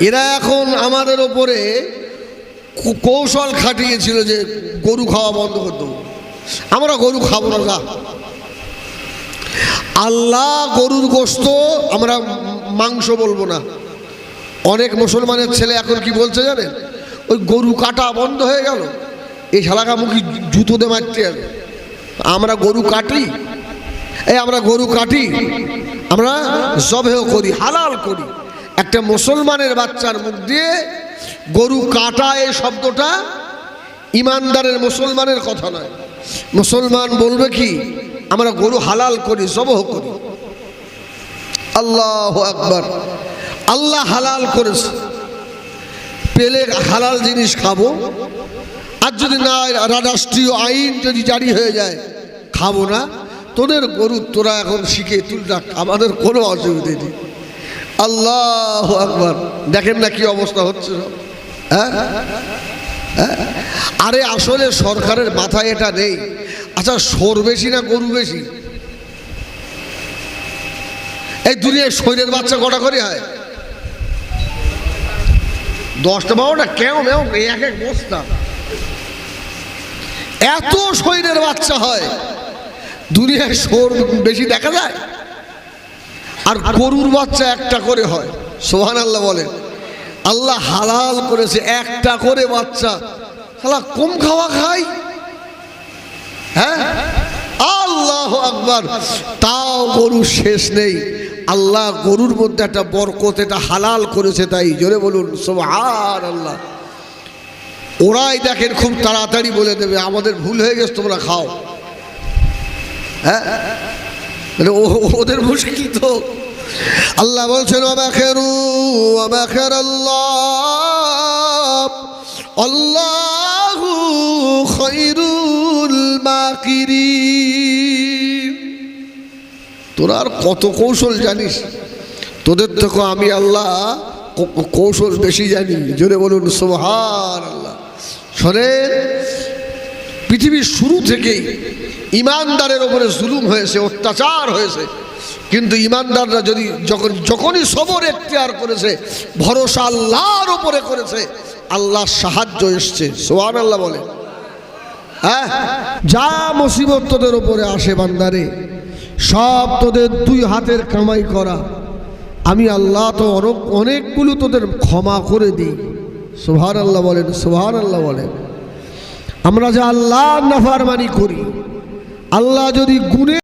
এরা এখন আমাদের ওপরে কৌশল খাটিয়েছিল যে গরু খাওয়া বন্ধ করতে। আমরা গরু খাবো না। আল্লাহ গরুর গোশত, আমরা মাংস বলবো না। অনেক মুসলমানের ছেলে এখন কি বলছে জানেন? ওই গরু কাটা বন্ধ হয়ে গেল, এই শালাকামুখী জুতো দিয়ে মারতে যাবে। আমরা গরু কাটি, আমরা গরু কাটি, আমরা জবেহ করি, হালাল করি। একটা মুসলমানের বাচ্চার মুখ দিয়ে গরু কাটা এই শব্দটা ইমানদারের মুসলমানের কথা নয়। মুসলমান বলবে কি? আমরা গরু হালাল করি, জবহ করি। আল্লাহু আকবার। আল্লাহ হালাল করেছে, পেলে হালাল জিনিস খাবো। আর যদি না রাষ্ট্রীয় আইন যদি জারি হয়ে যায়, খাবো না। তোদের গরু তোরা এখন শিখে তুই রাখ, আমাদের কোনো অসুবিধে নেই। আল্লাহু আকবার। দেখেন না কি অবস্থা হচ্ছে। হ্যাঁ, আরে আসলে সরকারের মাথায় এটা নেই। আচ্ছা, সোর বেশি না গরু বেশি? এই দুনিয়ায় শরীরের বাচ্চা কটা করে হয়? 10টা 12টা, কেউ মেও এক এক বস্তা। এত শরীরের বাচ্চা হয়, দুনিয়ায় সোর বেশি দেখা যায়। আর গরুর বাচ্চা একটা করে হয়। সুবহানাল্লাহ বলেন। আল্লাহ হালাল করেছে একটা করে বাচ্চা। শালা কম খাওয়া খাই। হ্যাঁ, আল্লাহু আকবার। তাও গরু শেষ নেই। আল্লাহ গরুর মধ্যে একটা বরকত, এটা হালাল করেছে। তাই জোরে বলুন সুবহানাল্লাহ। ওরাই দেখেন খুব তাড়াতাড়ি বলে দেবে আমাদের ভুল হয়ে গেছে, তোমরা খাও। হ্যাঁ, ওদের মুশকিল তো। আল্লাহ বলছেন আল্লাহু খায়রুল মাকিরিন। তোরা আর কত কৌশল জানিস? তোদের থেকে আমি আল্লাহ কৌশল বেশি জানি। জোরে বলুন সুবহানাল্লাহ। শোনেন, পৃথিবীর শুরু থেকেই ইমানদারের ওপরে জুলুম হয়েছে, অত্যাচার হয়েছে। কিন্তু ইমানদাররা যখনই সবর এখতিয়ার করেছে, ভরসা আল্লাহর ওপরে করেছে, আল্লাহর সাহায্য এসছে। সুবহানাল্লাহ বলে। হ্যাঁ, যা মুসিবত তোদের ওপরে আসে বান্দারে, সব তোদের দুই হাতের কামাই করা। আমি আল্লাহ তো অনেকগুলো তোদের ক্ষমা করে দিই। সুবহানাল্লাহ বলেন, সুবহানাল্লাহ বলেন। আমরা যে আল্লাহর নাফরমানি করি, আল্লাহ যদি গুণে